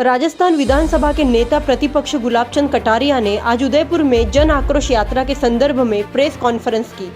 राजस्थान विधानसभा के नेता प्रतिपक्ष गुलाबचंद कटारिया ने आज उदयपुर में जन आक्रोश यात्रा के संदर्भ में प्रेस कॉन्फ्रेंस की।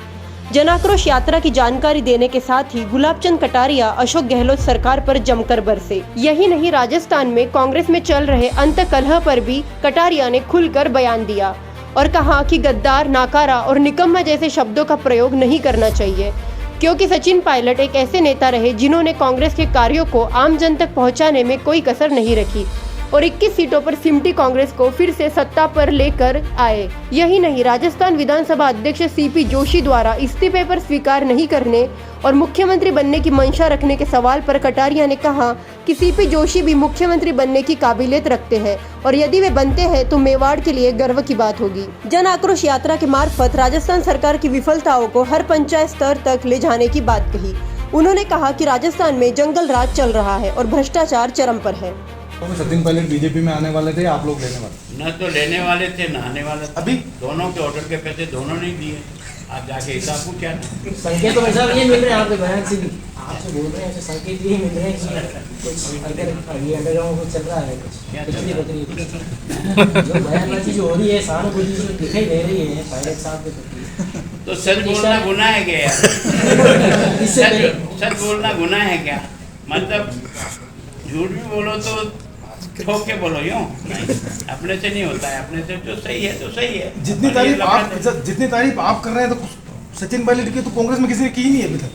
जन आक्रोश यात्रा की जानकारी देने के साथ ही गुलाबचंद कटारिया अशोक गहलोत सरकार पर जमकर बरसे। यही नहीं, राजस्थान में कांग्रेस में चल रहे अंतकलह पर भी कटारिया ने खुलकर बयान दिया और कहा कि गद्दार, नाकारा और निकम्मा जैसे शब्दों का प्रयोग नहीं करना चाहिए, क्योंकि सचिन पायलट एक ऐसे नेता रहे जिन्होंने कांग्रेस के कार्यों को आम जन तक पहुंचाने में कोई कसर नहीं रखी और 21 सीटों पर सिमटी कांग्रेस को फिर से सत्ता पर लेकर आए। यही नहीं, राजस्थान विधानसभा अध्यक्ष सीपी जोशी द्वारा इस्तीफे पर स्वीकार नहीं करने और मुख्यमंत्री बनने की मंशा रखने के सवाल पर कटारिया ने कहा कि सीपी जोशी भी मुख्यमंत्री बनने की काबिलियत रखते हैं और यदि वे बनते हैं तो मेवाड़ के लिए गर्व की बात होगी। जन आक्रोश यात्रा के मार्फत राजस्थान सरकार की विफलताओं को हर पंचायत स्तर तक ले जाने की बात कही। उन्होंने कहा कि राजस्थान में जंगल राज चल रहा है और भ्रष्टाचार चरम पर है। तो सचिन पायलट बीजेपी में आने वाले थे, आप लोग लेने वाले? न तो लेने वाले थे न आने वाले थे। अभी दोनों के ऑर्डर के पैसे दोनों नहीं दिए। आप जाके हिसाब पूछा ना। संकेत तो वैसा ये मिल रहे हैं आपके बयान से भी, आपसे बोल रहे हैं ऐसे संकेत भी मिल रहे हैं कि कुछ अगर ये अंडरग्राउंड कुछ चल रहा है, कुछ जो बयानबाजी जो हो रही है, सहानुभूति जो दिखाई दे रही है पायलट साहब के प्रति, तो सच बोलना गुनाह है क्या यार? सच बोलना गुनाह है क्या? मतलब झूठ भी बोलो तो ठोक के बोलो, यूं अपने से नहीं होता है। अपने से जो सही है तो सही है। जितनी तारीफ आप कर रहे हैं तो सचिन पायलट की तो कांग्रेस में किसी ने की ही नहीं है अभी तक।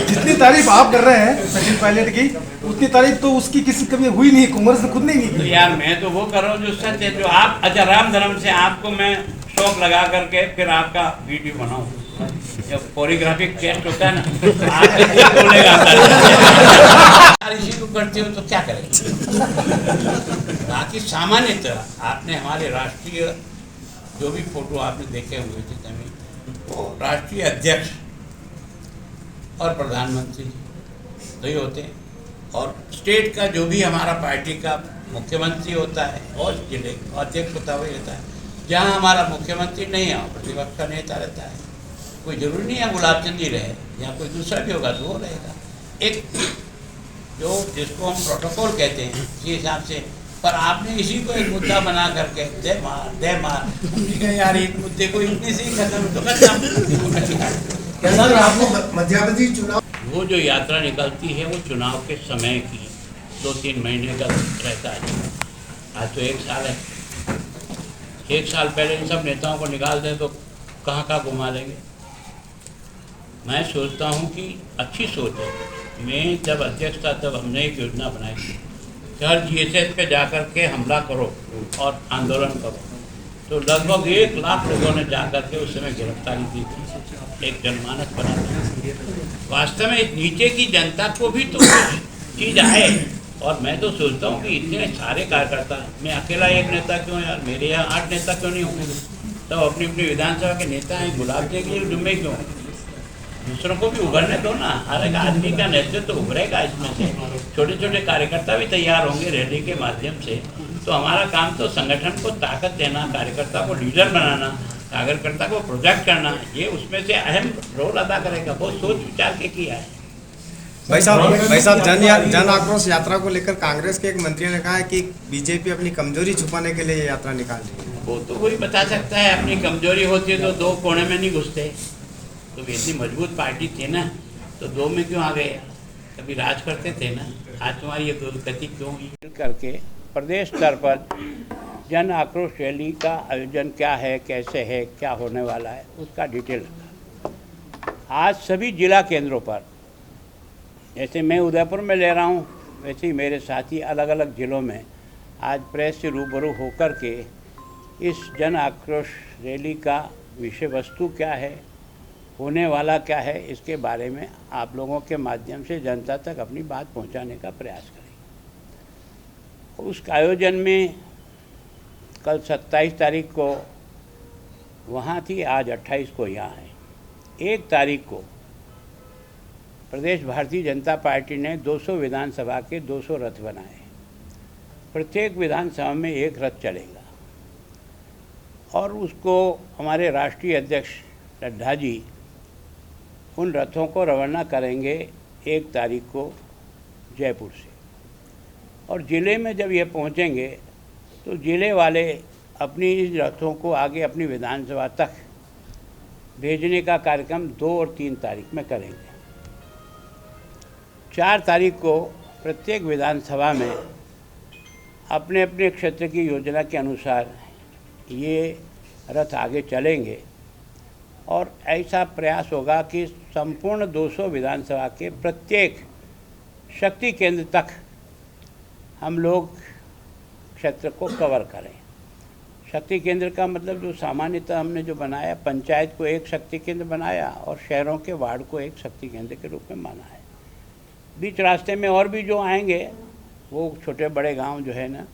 जितनी तारीफ आप कर रहे हैं सचिन पायलट की, उतनी तारीफ तो उसकी किसी कभी हुई नहीं, कांग्रेस ने खुद नहीं की। तो यार मैं तो वो कर रहा हूँ जो सच है, जो आप अच्छा राम धर्म से आपको मैं शौक लगा करके फिर आपका वीडियो बनाऊं। जब कोरियोग्राफिक टेस्ट होता है ना, आप बोलेगा इसी को करते हो तो क्या करेंगे। बाकी सामान्यतः आपने हमारे राष्ट्रीय जो भी फोटो आपने देखे हुए थे तभी, वो राष्ट्रीय अध्यक्ष और प्रधानमंत्री तो ही होते हैं, और स्टेट का जो भी हमारा पार्टी का मुख्यमंत्री होता है और जिले का अध्यक्ष होता है वही होता है। जहाँ हमारा मुख्यमंत्री नहीं है प्रतिपक्ष का नेता रहता है। कोई जरूरी नहीं है गुलाबचंद ही रहे, या कोई दूसरा भी होगा तो वो रहेगा। एक जो जिसको हम प्रोटोकॉल कहते हैं इस हिसाब से, पर आपने इसी को एक मुद्दा बना करके दे मार यार एक मुद्दे को इतने से ही खत्म तो मध्यावधि चुनाव, वो जो यात्रा निकलती है वो चुनाव के समय की 2-3 महीने का रहता है। आज तो 1 साल है। 1 साल पहले इन सब नेताओं को निकाल दें तो कहाँ कहाँ घुमा देंगे। मैं सोचता हूँ कि अच्छी सोच है। मैं जब अध्यक्ष था तब हमने एक योजना बनाई थी कि हर GSS पे जा कर के हमला करो और आंदोलन करो। तो लगभग 1 लाख लोगों ने जा कर के उस समय गिरफ्तारी दी थी, एक जनमानस बना था। वास्तव में नीचे की जनता को भी तो चीज़ आए, और मैं तो सोचता हूँ कि इतने सारे कार्यकर्ता, मैं अकेला एक नेता क्यों यार, मेरे यहाँ 8 नेता क्यों नहीं होंगे? तो अपनी अपनी विधानसभा के नेता हैं, गुलाब जी के जुम्मे क्यों? दूसरों को भी उभरने दो ना। हर एक आदमी का नेतृत्व तो उभरेगा इसमें से। छोटे छोटे कार्यकर्ता भी तैयार होंगे रैली के माध्यम से। तो हमारा काम तो संगठन को ताकत देना, कार्यकर्ता को लीडर बनाना, कार्यकर्ता को प्रोजेक्ट करना, ये उसमें से अहम रोल अदा करेगा। बहुत सोच विचार के किया है। भाई साहब जन आक्रोश यात्रा को लेकर कांग्रेस के एक मंत्री ने कहा है कि बीजेपी अपनी कमजोरी छुपाने के लिए ये यात्रा निकाल रही है। वो तो कोई बता सकता है। अपनी कमजोरी होती है तो 2 कोने में नहीं घुसते। तो इतनी मजबूत पार्टी थी ना, तो 2 में क्यों आ गए? कभी राज करते थे ना। आज तुम्हारी ये दुर्गति क्यों हुई? करके प्रदेश स्तर पर जन आक्रोश रैली का आयोजन क्या है, कैसे है, क्या होने वाला है, उसका डिटेल रखा। आज सभी जिला केंद्रों पर, जैसे मैं उदयपुर में ले रहा हूँ, वैसे ही मेरे साथी अलग अलग ज़िलों में आज प्रेस से रूबरू होकर के इस जन आक्रोश रैली का विषय वस्तु क्या है, होने वाला क्या है, इसके बारे में आप लोगों के माध्यम से जनता तक अपनी बात पहुंचाने का प्रयास करें। उस आयोजन में कल 27 तारीख को वहाँ थी, आज 28 को यहाँ है। 1 तारीख को प्रदेश भारतीय जनता पार्टी ने 200 विधानसभा के 200 रथ बनाए। प्रत्येक विधानसभा में 1 रथ चलेगा और उसको हमारे राष्ट्रीय अध्यक्ष नड्डा जी उन रथों को रवाना करेंगे 1 तारीख को जयपुर से, और ज़िले में जब ये पहुँचेंगे तो ज़िले वाले अपनी रथों को आगे अपनी विधानसभा तक भेजने का कार्यक्रम 2 और 3 तारीख में करेंगे। 4 तारीख को प्रत्येक विधानसभा में अपने अपने क्षेत्र की योजना के अनुसार ये रथ आगे चलेंगे और ऐसा प्रयास होगा कि संपूर्ण 200 विधानसभा के प्रत्येक शक्ति केंद्र तक हम लोग क्षेत्र को कवर करें। शक्ति केंद्र का मतलब जो सामान्यतः हमने जो बनाया, पंचायत को एक शक्ति केंद्र बनाया और शहरों के वार्ड को एक शक्ति केंद्र के रूप में माना है। बीच रास्ते में और भी जो आएंगे वो छोटे बड़े गांव जो है ना,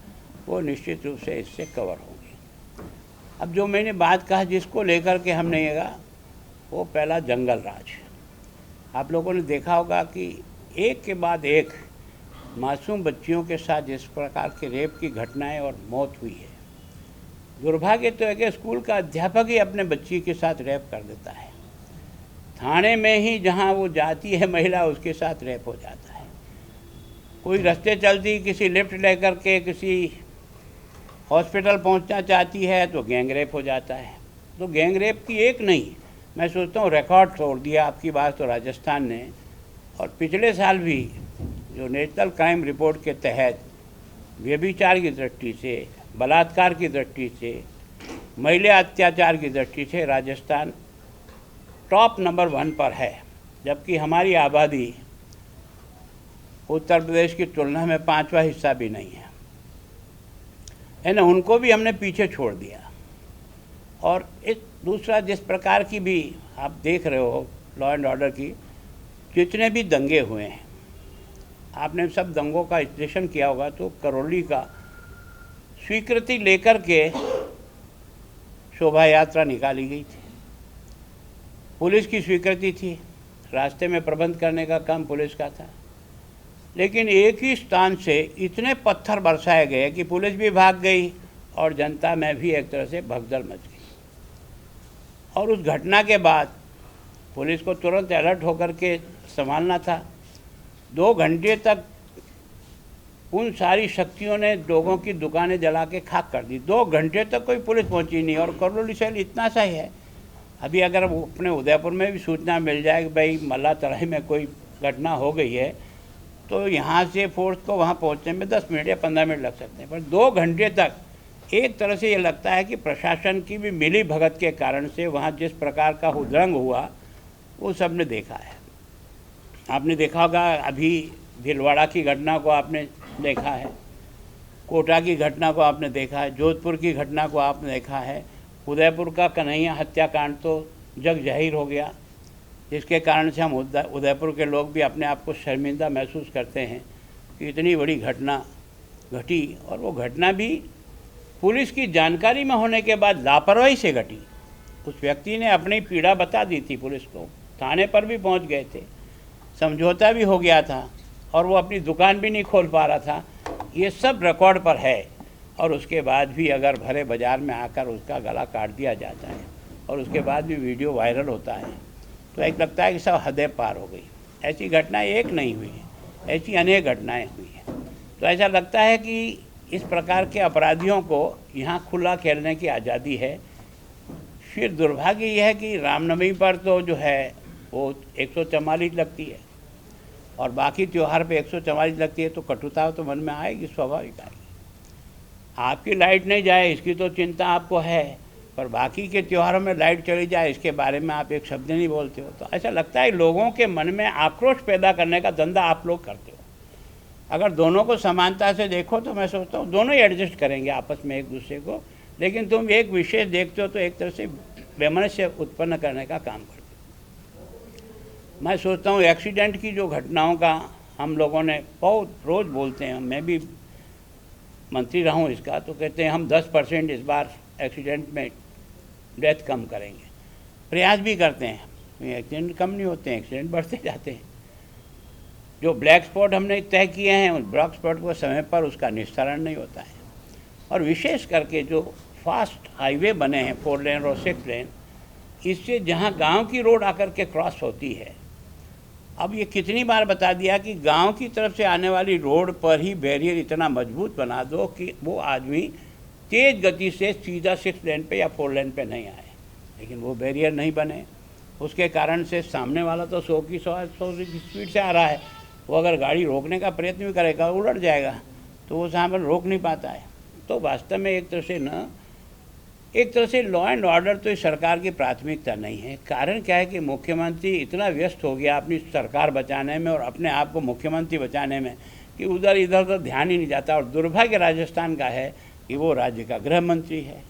वो निश्चित रूप से इससे कवर होंगे। अब जो मैंने बात कहा जिसको लेकर के हम नहीं गा, वो पहला जंगल राज। आप लोगों ने देखा होगा कि एक के बाद एक मासूम बच्चियों के साथ जिस प्रकार के रेप की घटनाएं और मौत हुई है, दुर्भाग्य तो है कि स्कूल का अध्यापक ही अपने बच्ची के साथ रेप कर देता है। थाने में ही जहां वो जाती है महिला, उसके साथ रेप हो जाता है। कोई रास्ते चलती किसी लिफ्ट लेकर के किसी हॉस्पिटल पहुंचना चाहती है तो गैंग रेप हो जाता है। तो गैंग रेप की एक नहीं, मैं सोचता हूँ रिकॉर्ड तोड़ दिया आपकी बात तो राजस्थान ने। और पिछले साल भी जो नेशनल क्राइम रिपोर्ट के तहत व्यभिचार की दृष्टि से, बलात्कार की दृष्टि से, महिला अत्याचार की दृष्टि से राजस्थान टॉप नंबर 1 पर है, जबकि हमारी आबादी उत्तर प्रदेश की तुलना में 5वां हिस्सा भी नहीं है ना। उनको भी हमने पीछे छोड़ दिया। और इस दूसरा जिस प्रकार की भी आप देख रहे हो लॉ एंड ऑर्डर की, जितने भी दंगे हुए हैं, आपने सब दंगों का विश्लेषण किया होगा तो करौली का स्वीकृति लेकर के शोभा यात्रा निकाली गई थी। पुलिस की स्वीकृति थी, रास्ते में प्रबंध करने का काम पुलिस का था, लेकिन एक ही स्थान से इतने पत्थर बरसाए गए कि पुलिस भी भाग गई और जनता में भी एक तरह से भगदड़ मच गई। और उस घटना के बाद पुलिस को तुरंत अलर्ट होकर के संभालना था। 2 घंटे तक उन सारी शक्तियों ने लोगों की दुकानें जला के खाक कर दी। 2 घंटे तक कोई पुलिस पहुंची नहीं। और करौली शहर इतना सा ही है, अभी अगर वो अपने उदयपुर में भी सूचना मिल जाए कि भाई मल्ला तराई में कोई घटना हो गई है, तो यहाँ से फोर्स को वहाँ पहुँचने में 10 मिनट या 15 मिनट लग सकते हैं। पर 2 घंटे तक एक तरह से ये लगता है कि प्रशासन की भी मिली भगत के कारण से वहाँ जिस प्रकार का हुदंग हुआ वो सब ने देखा है। आपने देखा होगा, अभी भीलवाड़ा की घटना को आपने देखा है, कोटा की घटना को आपने देखा है, जोधपुर की घटना को आपने देखा है, उदयपुर का कन्हैया हत्याकांड तो जग जाहिर हो गया, जिसके कारण से हम उदयपुर के लोग भी अपने आप को शर्मिंदा महसूस करते हैं कि इतनी बड़ी घटना घटी। और वो घटना भी पुलिस की जानकारी में होने के बाद लापरवाही से घटी। उस व्यक्ति ने अपनी पीड़ा बता दी थी पुलिस को, थाने पर भी पहुंच गए थे, समझौता भी हो गया था और वो अपनी दुकान भी नहीं खोल पा रहा था। ये सब रिकॉर्ड पर है। और उसके बाद भी अगर भरे बाज़ार में आकर उसका गला काट दिया जाता है और उसके बाद भी वीडियो वायरल होता है, तो एक लगता है कि सब हदें पार हो गई। ऐसी घटनाएं एक नहीं हुई है, ऐसी अनेक घटनाएं हुई हैं। तो ऐसा लगता है कि इस प्रकार के अपराधियों को यहाँ खुला खेलने की आज़ादी है। फिर दुर्भाग्य यह है कि रामनवमी पर तो जो है वो 144 लगती है और बाकी त्यौहार पे 144 लगती है, तो कटुता तो मन में आएगी, स्वाभाविक आएगी। आपकी लाइट नहीं जाए इसकी तो चिंता आपको है, पर बाकी के त्योहारों में लाइट चली जाए इसके बारे में आप एक शब्द नहीं बोलते हो। तो ऐसा लगता है लोगों के मन में आक्रोश पैदा करने का धंधा आप लोग करते हो। अगर दोनों को समानता से देखो तो मैं सोचता हूँ दोनों ही एडजस्ट करेंगे आपस में एक दूसरे को, लेकिन तुम एक विशेष देखते हो तो एक तरह से वैमनस्य उत्पन्न करने का काम करते हो। मैं सोचता हूँ एक्सीडेंट की जो घटनाओं का हम लोगों ने बहुत रोज़ बोलते हैं, मैं भी मंत्री रहा हूँ इसका, तो कहते हैं हम 10% इस बार एक्सीडेंट में डेथ कम करेंगे। प्रयास भी करते हैं, एक्सीडेंट कम नहीं होते हैं, एक्सीडेंट बढ़ते जाते हैं। जो ब्लैक स्पॉट हमने तय किए हैं उस ब्लैक स्पॉट को समय पर उसका निस्तारण नहीं होता है। और विशेष करके जो फास्ट हाईवे बने हैं 4 लेन और 6 लेन, इससे जहाँ गांव की रोड आकर के क्रॉस होती है, अब ये कितनी बार बता दिया कि गांव की तरफ से आने वाली रोड पर ही बैरियर इतना मजबूत बना दो कि वो आदमी तेज़ गति से सीधा 6 लेन पे या 4 लेन पे नहीं आए, लेकिन वो बैरियर नहीं बने। उसके कारण से सामने वाला तो 100 की स्पीड से आ रहा है, वो अगर गाड़ी रोकने का प्रयत्न भी करेगा उलट जाएगा, तो वो सामने रोक नहीं पाता है। तो वास्तव में एक तरह से लॉ एंड ऑर्डर तो इस सरकार की प्राथमिकता नहीं है। कारण क्या है कि मुख्यमंत्री इतना व्यस्त हो गया अपनी सरकार बचाने में और अपने आप को मुख्यमंत्री बचाने में कि उधर इधर तो ध्यान ही नहीं जाता। और दुर्भाग्य राजस्थान का है कि वो राज्य का गृह मंत्री है।